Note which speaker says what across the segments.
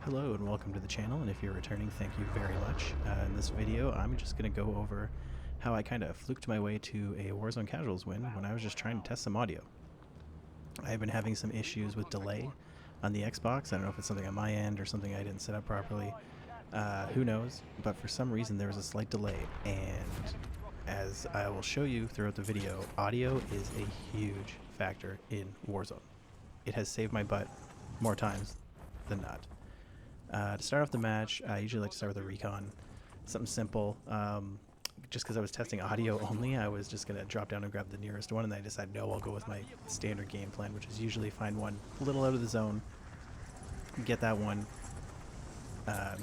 Speaker 1: Hello and welcome to the channel, and if you're returning, thank you very much. In this video, I'm just going to go over how I kind of fluked my way to a Warzone Casuals win when I was just trying to test some audio. I've been having some issues with delay on the Xbox. I don't know if it's something on my end or something I didn't set up properly. Who knows? But for some reason there was a slight delay, and as I will show you throughout the video, audio is a huge factor in Warzone. It has saved my butt more times than not. To start off the match, I usually like to start with a recon. Something simple. Just because I was testing audio only, I was just going to drop down and grab the nearest one, and then I decided, no, I'll go with my standard game plan, which is usually find one a little out of the zone, get that one,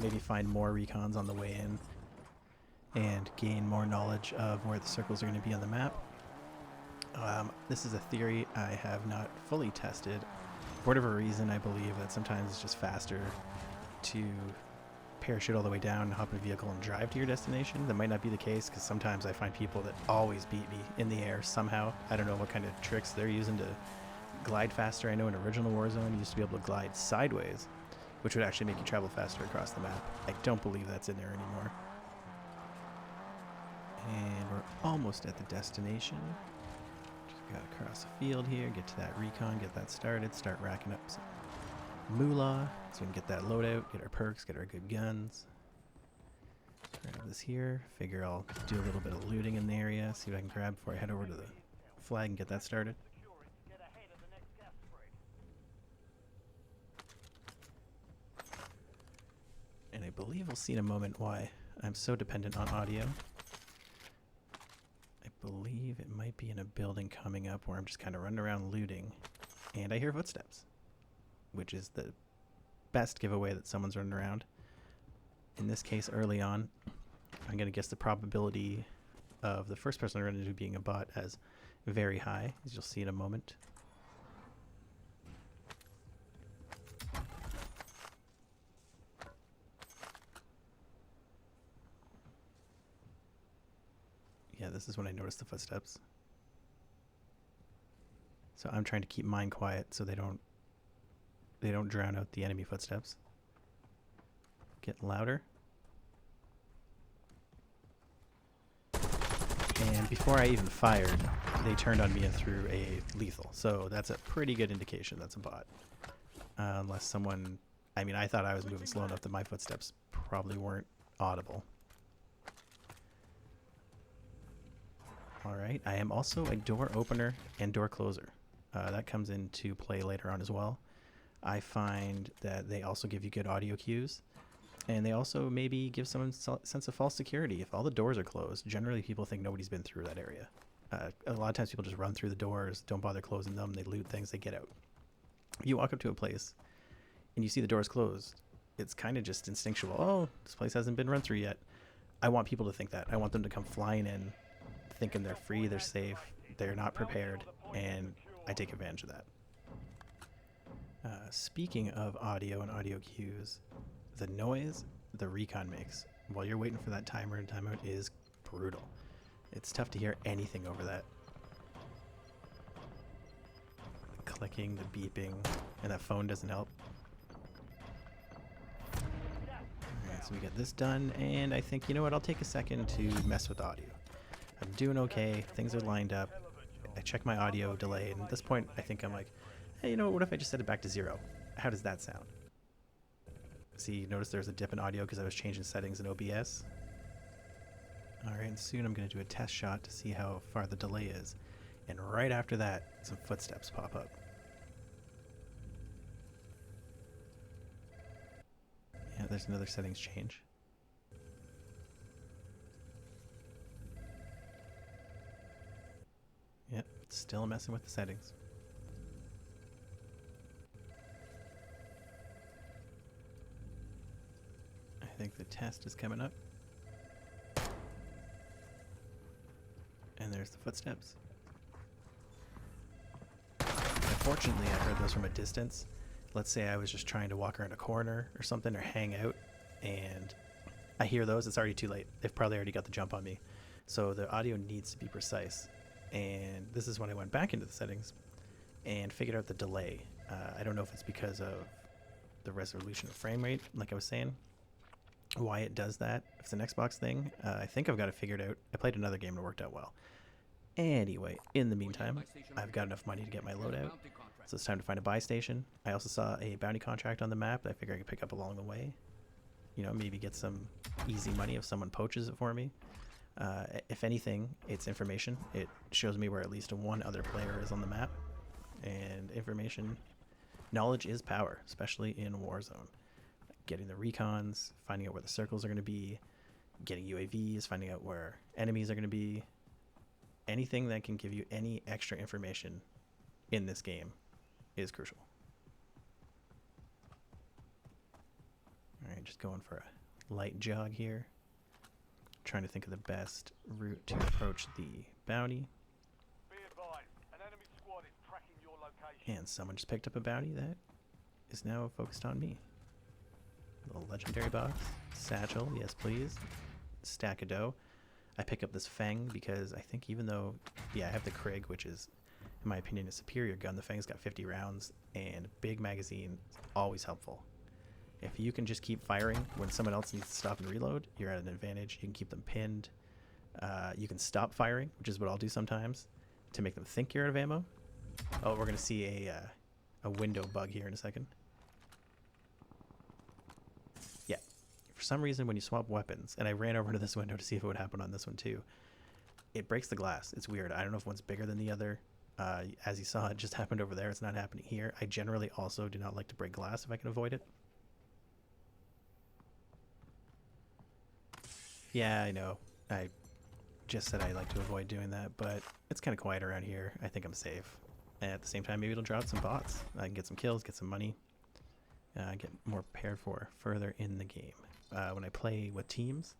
Speaker 1: maybe find more recons on the way in, and gain more knowledge of where the circles are going to be on the map. This is a theory I have not fully tested. For whatever reason, I believe that sometimes it's just faster to parachute all the way down, hop in a vehicle, and drive to your destination. That might not be the case, because sometimes I find people that always beat me in the air somehow. I don't know what kind of tricks they're using to glide faster. I know in original Warzone you used to be able to glide sideways, which would actually make you travel faster across the map. I don't believe that's in there anymore. And we're almost at the destination. Just gotta cross the field here, get to that recon, get that started, start racking up some moolah so we can get that loadout, get our perks, get our good guns. Grab this here, figure I'll do a little bit of looting in the area, see what I can grab before I head over to the flag and get that started. And I believe we'll see in a moment why I'm so dependent on audio. I believe it might be in a building coming up where I'm just kind of running around looting, and I hear footsteps, which is the best giveaway that someone's running around. In this case, early on, I'm going to guess the probability of the first person I run into being a bot as very high, as you'll see in a moment. Yeah, this is when I notice the footsteps. So I'm trying to keep mine quiet so they don't drown out the enemy footsteps. Get louder. And before I even fired, they turned on me and threw a lethal. So that's a pretty good indication that's a bot. Unless someone... I mean, I thought I was moving slow enough that my footsteps probably weren't audible. Alright, I am also a door opener and door closer. That comes into play later on as well. I find that they also give you good audio cues, and they also maybe give someone a sense of false security. If all the doors are closed, generally people think nobody's been through that area. A lot of times people just run through the doors, don't bother closing them, they loot things, they get out. If you walk up to a place and you see the doors closed, it's kind of just instinctual. Oh, this place hasn't been run through yet. I want people to think that. I want them to come flying in thinking they're free, they're safe, they're not prepared, and I take advantage of that. Speaking of audio and audio cues, the noise the recon makes while you're waiting for that timer and timeout is brutal. It's tough to hear anything over that. The clicking, the beeping, and that phone doesn't help. Alright, so we get this done, and I think, you know what, I'll take a second to mess with audio. I'm doing okay, things are lined up. I check my audio delay, and at this point I think I'm like, hey, you know what if I just set it back to 0? How does that sound? See, notice there's a dip in audio because I was changing settings in OBS. Alright, and soon I'm going to do a test shot to see how far the delay is. And right after that, some footsteps pop up. Yeah, there's another settings change. Yep, still messing with the settings. I think the test is coming up. And there's the footsteps. Unfortunately, I heard those from a distance. Let's say I was just trying to walk around a corner or something or hang out, and I hear those, it's already too late. They've probably already got the jump on me. So the audio needs to be precise. And this is when I went back into the settings and figured out the delay. I don't know if it's because of the resolution of frame rate, like I was saying. Why it does that, if it's an Xbox thing, I think I've got it figured out. I played another game and it worked out well. Anyway, in the meantime, I've got enough money to get my loadout, so it's time to find a buy station. I also saw a bounty contract on the map that I figure I could pick up along the way. You know, maybe get some easy money if someone poaches it for me. If anything, it's information. It shows me where at least one other player is on the map. And information, knowledge is power, especially in Warzone. Getting the recons, finding out where the circles are going to be, getting UAVs, finding out where enemies are going to be. Anything that can give you any extra information in this game is crucial. Alright, just going for a light jog here. Trying to think of the best route to approach the bounty. And someone just picked up a bounty that is now focused on me. Little legendary box. Satchel, yes please. Stack of dough. I pick up this Fang because I think even though, yeah, I have the Krig, which is, in my opinion, a superior gun. The Fang's got 50 rounds, and big magazine is always helpful. If you can just keep firing when someone else needs to stop and reload, you're at an advantage. You can keep them pinned. You can stop firing, which is what I'll do sometimes, to make them think you're out of ammo. Oh, we're going to see a window bug here in a second. Yeah. For some reason, when you swap weapons, and I ran over to this window to see if it would happen on this one too, it breaks the glass. It's weird. I don't know if one's bigger than the other. As you saw, it just happened over there. It's not happening here. I generally also do not like to break glass if I can avoid it. Yeah, I know. I just said I like to avoid doing that, but it's kind of quiet around here. I think I'm safe. And at the same time, maybe it'll draw out some bots. I can get some kills, get some money, get more prepared for further in the game. When I play with teams,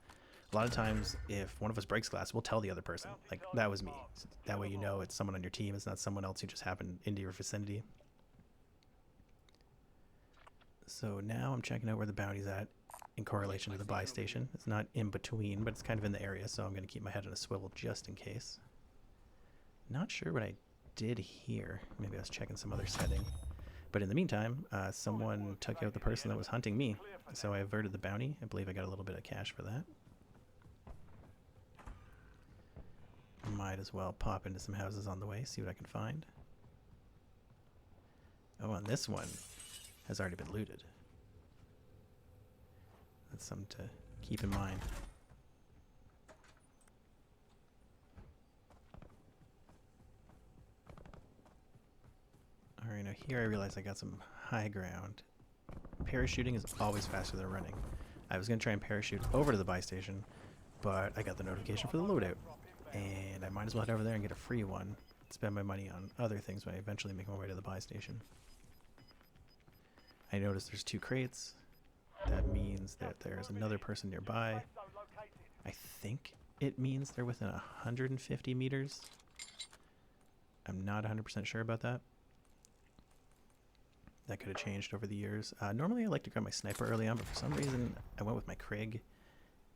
Speaker 1: a lot of times if one of us breaks glass, we'll tell the other person, like, that was me. So that way you know it's someone on your team. It's not someone else who just happened into your vicinity. So now I'm checking out where the bounty's at in correlation to the buy station. It's not in between, but it's kind of in the area, so I'm going to keep my head on a swivel just in case. Not sure what I did here. Maybe I was checking some other setting. But in the meantime, someone took out the person that was hunting me, so I averted the bounty. I believe I got a little bit of cash for that. Might as well pop into some houses on the way, see what I can find. Oh, and this one has already been looted. That's something to keep in mind. Alright, now here I realize I got some high ground. Parachuting is always faster than running. I was going to try and parachute over to the buy station, but I got the notification for the loadout. And I might as well head over there and get a free one. Spend my money on other things when I eventually make my way to the buy station. I noticed there's 2 crates. That means that there's another person nearby. I think it means they're within 150 meters. I'm not 100% sure about that. That could have changed over the years. Normally I like to grab my sniper early on, but for some reason I went with my Krig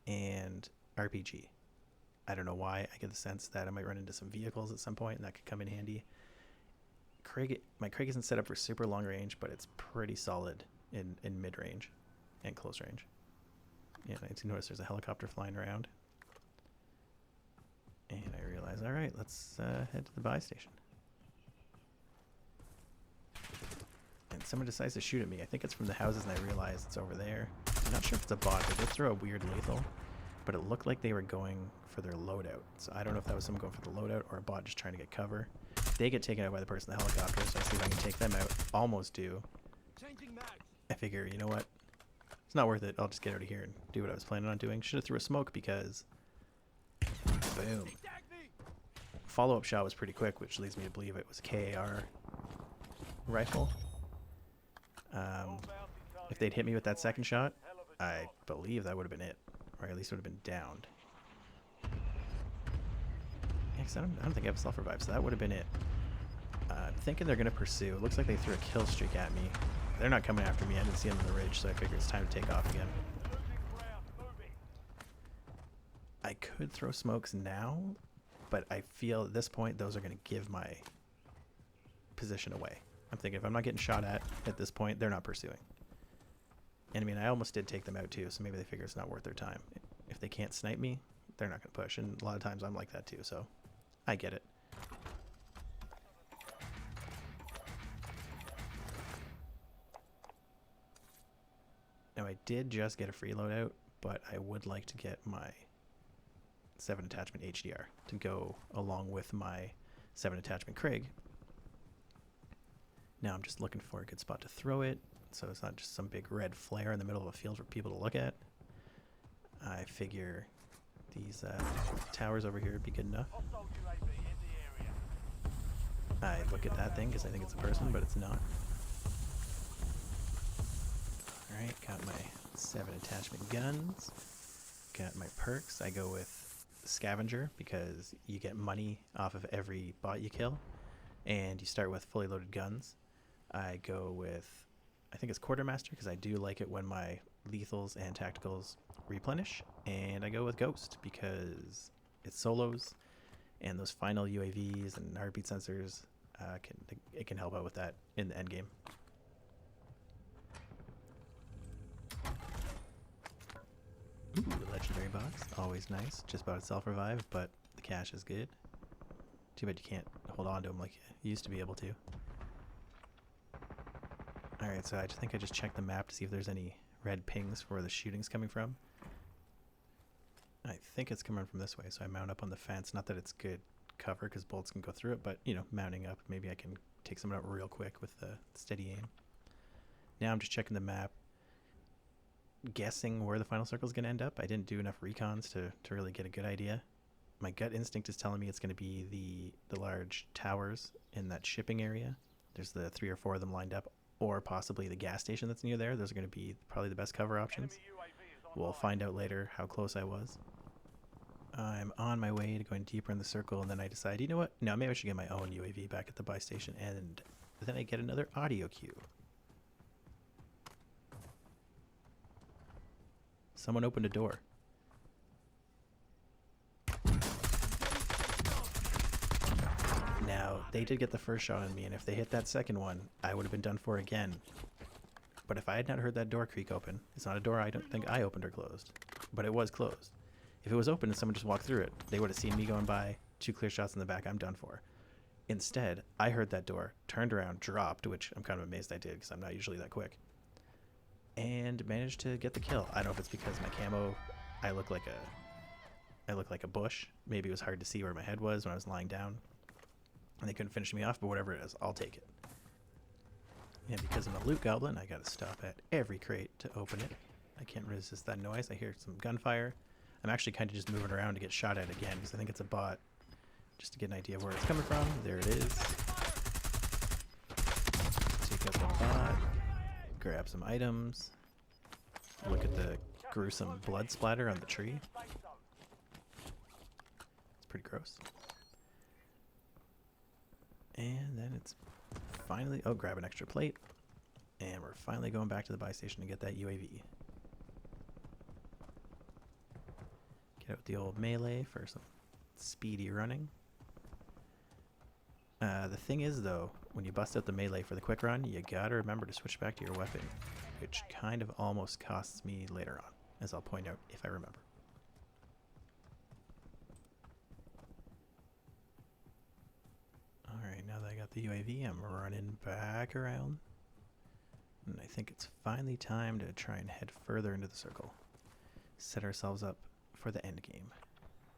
Speaker 1: and RPG. I don't know why. I get the sense that I might run into some vehicles at some point and that could come in handy. My Krig isn't set up for super long range, but it's pretty solid in mid-range and close range. Yeah, I do notice there's a helicopter flying around. And I realize, alright, let's head to the buy station. And someone decides to shoot at me. I think it's from the houses and I realize it's over there. I'm not sure if it's a bot. They did throw a weird lethal, but it looked like they were going for their loadout. So I don't know if that was someone going for the loadout or a bot just trying to get cover. They get taken out by the person in the helicopter, so I see if I can take them out. Almost do. I figure, you know what? It's not worth it. I'll just get out of here and do what I was planning on doing. Should have threw a smoke because... Boom. Follow-up shot was pretty quick, which leads me to believe it was a KAR rifle. If they'd hit me with that second shot, I believe that would have been it. Or at least would have been downed. Yeah, 'cause I don't think I have a self-revive, so that would have been it. I'm thinking they're going to pursue. It looks like they threw a kill streak at me. They're not coming after me. I didn't see them on the ridge, so I figured it's time to take off again. I could throw smokes now, but I feel at this point those are going to give my position away. I'm thinking if I'm not getting shot at this point, they're not pursuing. And I mean, I almost did take them out too, so maybe they figure it's not worth their time. If they can't snipe me, they're not going to push. And a lot of times I'm like that too, so I get it. Now, I did just get a free loadout, but I would like to get my 7 attachment HDR to go along with my 7 attachment Krieg. Now I'm just looking for a good spot to throw it, so it's not just some big red flare in the middle of a field for people to look at. I figure these towers over here would be good enough. I look at that thing because I think it's a person, but it's not. Alright, got my 7 attachment guns. Got my perks. I go with Scavenger because you get money off of every bot you kill. And you start with fully loaded guns. I go with, I think it's Quartermaster because I do like it when my lethals and tacticals replenish. And I go with Ghost because it's solos. And those final UAVs and heartbeat sensors, it can help out with that in the end game. Ooh, legendary box, always nice. Just bought a self-revive, but the cash is good. Too bad you can't hold on to them like you used to be able to. Alright, so I think I just checked the map to see if there's any red pings for where the shooting's coming from. I think it's coming from this way, so I mount up on the fence. Not that it's good cover, because bullets can go through it, but, you know, mounting up, maybe I can take someone out real quick with the steady aim. Now I'm just checking the map, guessing where the final circle is going to end up. I didn't do enough recons to really get a good idea. My gut instinct is telling me it's going to be the large towers in that shipping area. There's the 3 or 4 of them lined up, or possibly the gas station that's near there. Those are going to be probably the best cover options. We'll find out later how close I was. I'm on my way to going deeper in the circle, and then I decide, you know what? No, maybe I should get my own UAV back at the buy station, and then I get another audio cue. Someone opened a door. Now, they did get the first shot on me, and if they hit that second one, I would have been done for again. But if I had not heard that door creak open, it's not a door I don't think I opened or closed, but it was closed. If it was open and someone just walked through it, they would have seen me going by, 2 clear shots in the back, I'm done for. Instead, I heard that door, turned around, dropped, which I'm kind of amazed I did because I'm not usually that quick, and managed to get the kill. I don't know if it's because my camo, I look like a bush. Maybe it was hard to see where my head was when I was lying down, and they couldn't finish me off, but whatever it is, I'll take it. And because I'm a loot goblin, I gotta stop at every crate to open it. I can't resist that noise. I hear some gunfire. I'm actually kind of just moving around to get shot at again because I think it's a bot. Just to get an idea of where it's coming from. There it is. Take out the bot. Grab some items. Look at the gruesome blood splatter on the tree. It's pretty gross. And then it's finally... Oh, grab an extra plate. And we're finally going back to the buy station to get that UAV. Get out the old melee for some speedy running. The thing is, though, when you bust out the melee for the quick run, you gotta remember to switch back to your weapon, which kind of almost costs me later on, as I'll point out if I remember. Alright, now that I got the UAV, I'm running back around. And I think it's finally time to try and head further into the circle. Set ourselves up for the end game.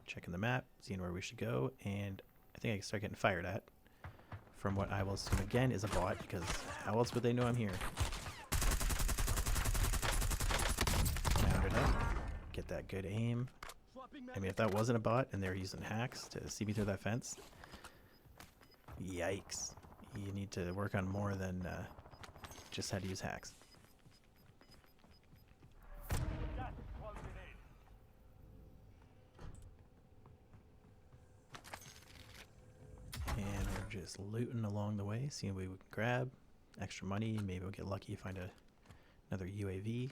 Speaker 1: Checking the map, seeing where we should go, and I think I can start getting fired at from what I will assume again is a bot, because how else would they know I'm here? Mount it up, get that good aim. I mean, if that wasn't a bot and they're using hacks to see me through that fence, yikes. You need to work on more than just how to use hacks. And we're just looting along the way, seeing what we can grab. Extra money, maybe we'll get lucky, find another UAV.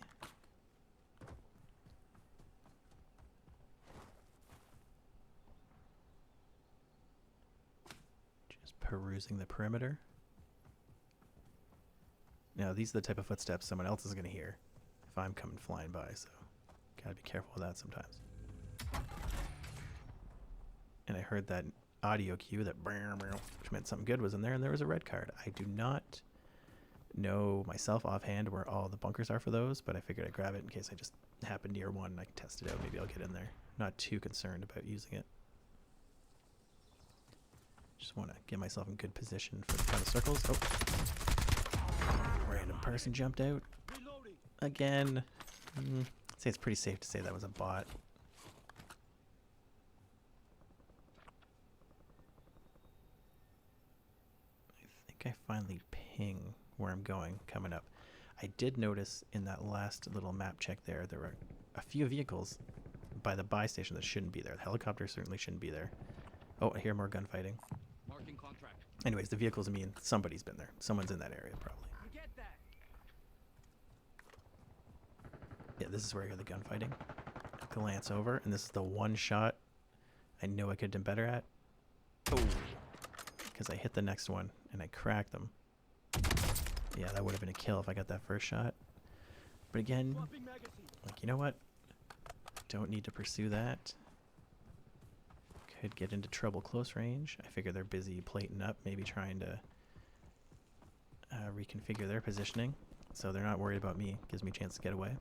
Speaker 1: Just perusing the perimeter. Now these are the type of footsteps someone else is going to hear. if I'm coming flying by, so gotta be careful with that sometimes. And I heard that audio cue that which meant something good was in there, and there was a red card. I do not know myself offhand where all the bunkers are for those, but I figured I'd grab it in case I just happen near one and I can test it out. Maybe I'll get in there. Not too concerned about using it. Just want to get myself in good position for the front of circles. Oh, random person jumped out again. I'd say it's pretty safe to say that was a bot. I think I finally ping where I'm going coming up. I did notice in that last little map check there were a few vehicles by the buy station that shouldn't be there. The helicopter certainly shouldn't be there. Oh, I hear more gunfighting. Anyways, the vehicles mean somebody's been there. Someone's in that area probably. Yeah, this is where I hear the gunfighting. I glance over, and this is the one shot I know I could have done better at. Oh, because I hit the next one and I cracked them. Yeah, that would have been a kill if I got that first shot. But again, like, you know what? Don't need to pursue that. Could get into trouble close range. I figure they're busy plating up, maybe trying to reconfigure their positioning. So they're not worried about me. Gives me a chance to get away.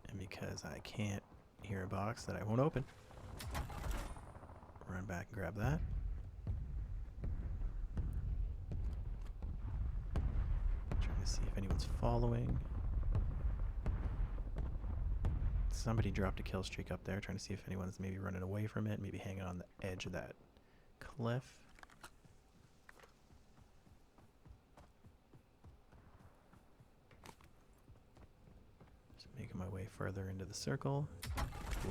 Speaker 1: And because I can't hear a box that I won't open, run back and grab that. Trying to see if anyone's following. Somebody dropped a kill streak up there, trying to see if anyone's maybe running away from it, maybe hanging on the edge of that cliff. Just making my way further into the circle,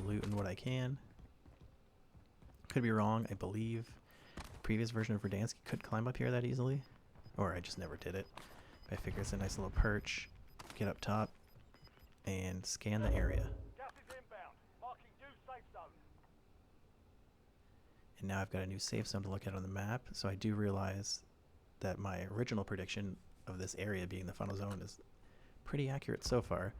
Speaker 1: looting what I can. Could be wrong. I believe the previous version of Verdansk could climb up here that easily, or I just never did it. But I figure it's a nice little perch. Get up top and scan the area. And now I've got a new safe zone to look at on the map, so I do realize that my original prediction of this area being the funnel zone is pretty accurate so far.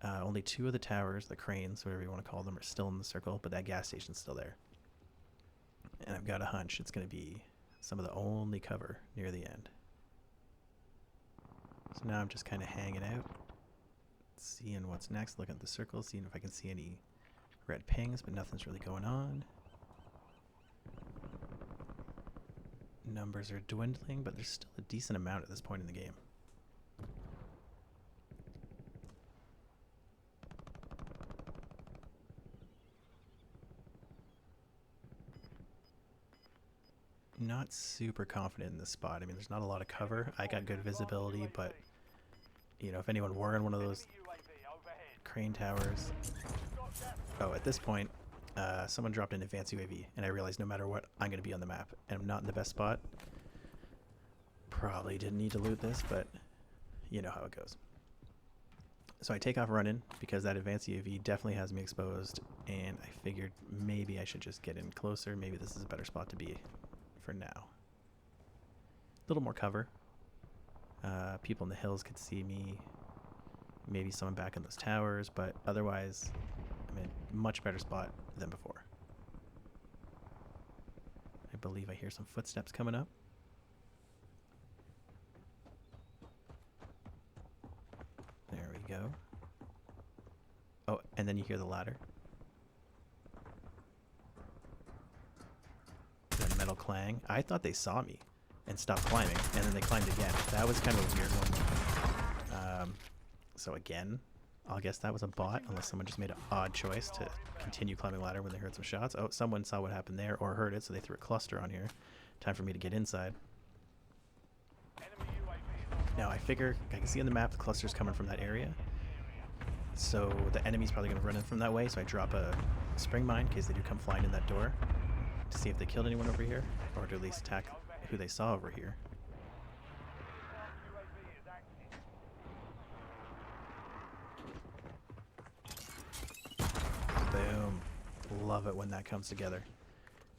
Speaker 1: Only 2 of the towers, the cranes, whatever you want to call them, are still in the circle, but that gas station's still there. And I've got a hunch it's going to be some of the only cover near the end. So now I'm just kind of hanging out, seeing what's next, looking at the circle, seeing if I can see any red pings, but nothing's really going on. Numbers are dwindling, but there's still a decent amount at this point in the game. Not super confident in this spot. I mean, there's not a lot of cover. I got good visibility, but you know, if anyone were in one of those crane towers. Oh, at this point, someone dropped an advanced UAV, and I realized no matter what, I'm going to be on the map, and I'm not in the best spot. Probably didn't need to loot this, but you know how it goes. So I take off running because that advanced UAV definitely has me exposed, and I figured maybe I should just get in closer. Maybe this is a better spot to be for now. A little more cover. People in the hills could see me. Maybe someone back in those towers, but otherwise I'm in a much better spot than before. I believe I hear some footsteps coming up. There we go. Oh, and then you hear the ladder. The metal clang. I thought they saw me and stopped climbing, and then they climbed again. That was kind of a weird one. So again, I'll guess that was a bot, unless someone just made an odd choice to continue climbing ladder when they heard some shots. Oh, someone saw what happened there or heard it, so they threw a cluster on here. Time for me to get inside. Now I figure I can see on the map the cluster's coming from that area, so the enemy's probably going to run in from that way, so I drop a spring mine in case they do come flying in that door to see if they killed anyone over here, or to at least attack who they saw over here. Boom. Love it when that comes together.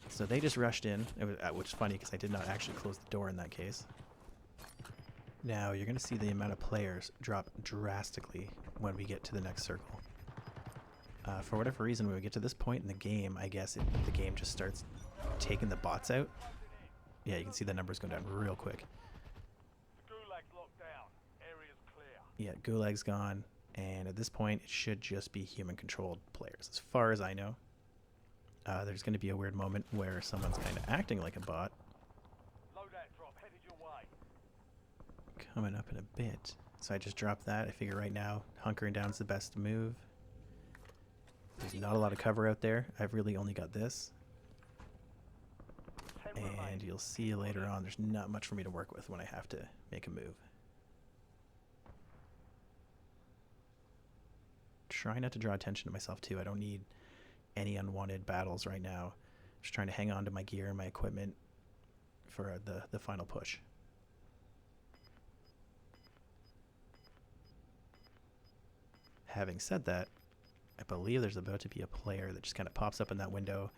Speaker 1: So they just rushed in, which is funny because I did not actually close the door in that case. Now you're going to see the amount of players drop drastically when we get to the next circle. For whatever reason, when we get to this point in the game, I guess the game just starts taking the bots out. Yeah, you can see the numbers go down real quick.
Speaker 2: Gulag's locked down. Area's clear.
Speaker 1: Yeah, Gulag's gone, and at this point, it should just be human-controlled players, as far as I know. There's going to be a weird moment where someone's kind of acting like a bot.
Speaker 2: Loadout drop headed your way.
Speaker 1: Coming up in a bit. So I just dropped that. I figure right now, hunkering down is the best move. There's not a lot of cover out there. I've really only got this. And you'll see later on, there's not much for me to work with when I have to make a move. Try not to draw attention to myself too. I don't need any unwanted battles right now. Just trying to hang on to my gear and my equipment for the final push. Having said that, I believe there's about to be a player that just kind of pops up in that window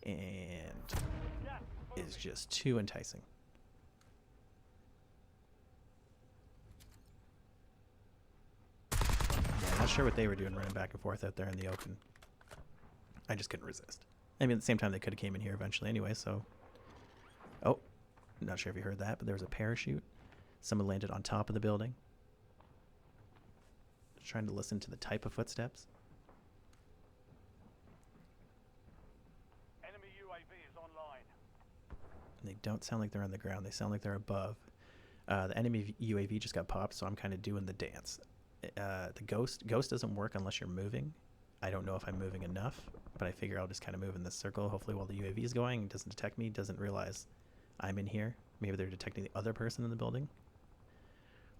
Speaker 1: and is just too enticing. Yeah, I'm not sure what they were doing running back and forth out there in the open. I just couldn't resist. I mean, at the same time, they could have came in here eventually anyway, so... Oh, not sure if you heard that, but there was a parachute. Someone landed on top of the building. Just trying to listen to the type of footsteps.
Speaker 2: Enemy UAV is online.
Speaker 1: They don't sound like they're on the ground. They sound like they're above. The enemy UAV just got popped, so I'm kind of doing the dance. The ghost doesn't work unless you're moving. I don't know if I'm moving enough, but I figure I'll just kind of move in this circle. Hopefully while the UAV is going, it doesn't detect me, doesn't realize I'm in here. Maybe they're detecting the other person in the building.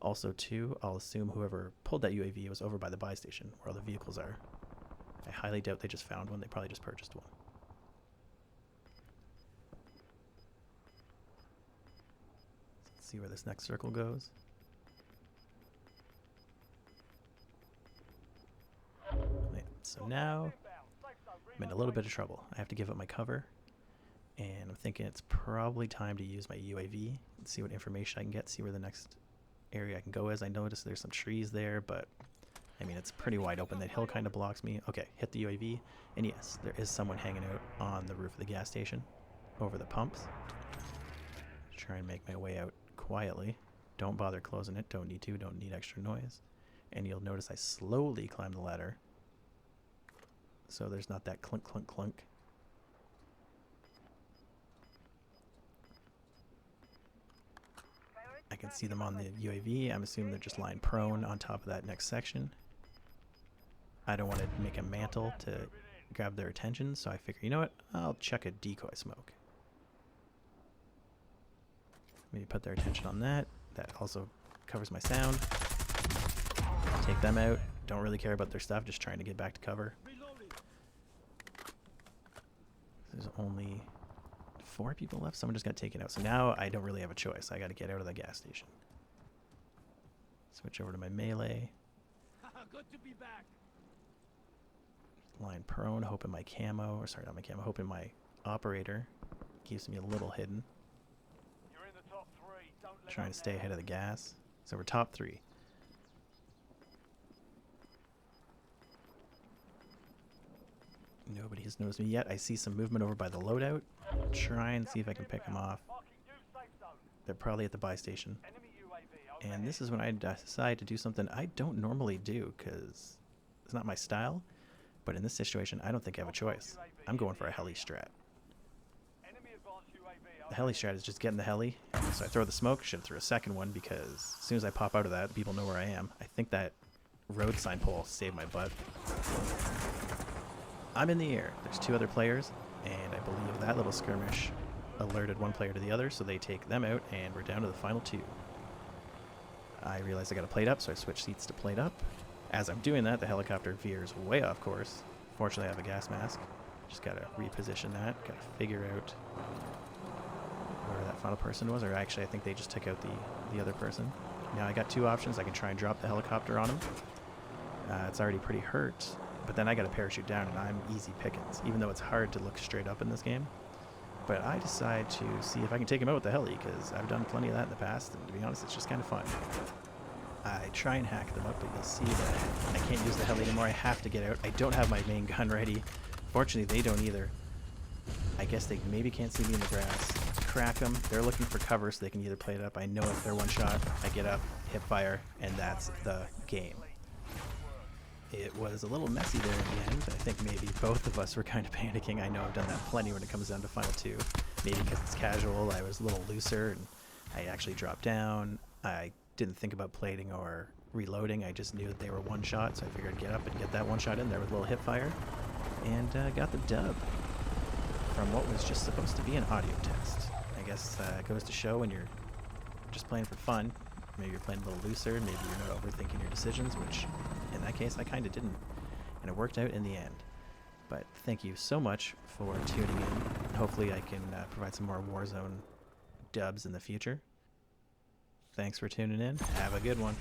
Speaker 1: Also, too, I'll assume whoever pulled that UAV was over by the buy station where all the vehicles are. I highly doubt they just found one. They probably just purchased one. Let's see where this next circle goes. Yeah, so now I'm in a little bit of trouble. I have to give up my cover, and I'm thinking it's probably time to use my UAV and see what information I can get, see where the next area I can go is. I noticed there's some trees there, but I mean, it's pretty wide open. That hill kind of blocks me. Okay, hit the UAV, and yes, there is someone hanging out on the roof of the gas station over the pumps. Try and make my way out quietly. Don't bother closing it. Don't need to. Don't need extra noise. And you'll notice I slowly climb the ladder, so there's not that clunk, clunk, clunk. I can see them on the UAV. I'm assuming they're just lying prone on top of that next section. I don't want to make a mantle to grab their attention, so I figure, you know what? I'll check a decoy smoke. Maybe put their attention on that. That also covers my sound. Take them out. Don't really care about their stuff, just trying to get back to cover. There's only 4 people left. Someone just got taken out. So now I don't really have a choice. I got to get out of the gas station. Switch over to my melee.
Speaker 2: Good to be back.
Speaker 1: Lying prone, hoping my camo, or sorry, not my camo, hoping my operator keeps me a little hidden.
Speaker 2: You're in the top 3. Don't let
Speaker 1: Trying
Speaker 2: them
Speaker 1: to stay
Speaker 2: down.
Speaker 1: ahead of the gas. So we're top 3. Nobody has noticed me yet. I see some movement over by the loadout. Try and see if I can pick them off.
Speaker 2: Marking new safe zone.
Speaker 1: They're probably at the buy station.
Speaker 2: Enemy UAV
Speaker 1: And
Speaker 2: overhead.
Speaker 1: this is when I decide to do something I don't normally do, because it's not my style. But in this situation, I don't think I have a choice. I'm going for a heli strat.
Speaker 2: Enemy advanced UAV
Speaker 1: The heli strat is just getting the heli. So I throw the smoke. Should have threw a second one, because as soon as I pop out of that, people know where I am. I think that road sign pole saved my butt. I'm in the air. There's 2 other players, and I believe that little skirmish alerted one player to the other, so they take them out, and we're down to the final 2. I realize I got a plate up, so I switch seats to plate up. As I'm doing that, the helicopter veers way off course. Fortunately, I have a gas mask. Just gotta reposition that. Gotta figure out where that final person was, or actually I think they just took out the other person. Now I got 2 options. I can try and drop the helicopter on him. It's already pretty hurt, but then I gotta parachute down, and I'm easy pickings. Even though it's hard to look straight up in this game, But I decide to see if I can take him out with the heli, because I've done plenty of that in the past, and to be honest, it's just kind of fun. I try and hack them up, but you'll see that I can't use the heli anymore. I have to get out. I don't have my main gun ready. Fortunately, they don't either. I guess they maybe can't see me in the grass. Crack them. They're looking for cover, so they can either play it up. I know if they're one shot, I get up, hip fire, and that's the game. It was a little messy there in the end. I think maybe both of us were kind of panicking. I know I've done that plenty when it comes down to Final 2. Maybe because it's casual, I was a little looser, and I actually dropped down. I didn't think about plating or reloading. I just knew that they were one shot, so I figured I'd get up and get that one shot in there with a little hip fire, and got the dub from what was just supposed to be an audio test. I guess it goes to show when you're just playing for fun. Maybe you're playing a little looser, maybe you're not overthinking your decisions, which in that case I kind of didn't, and it worked out in the end. But thank you so much for tuning in. Hopefully I can provide some more Warzone dubs in the future. Thanks for tuning in. Have a good one.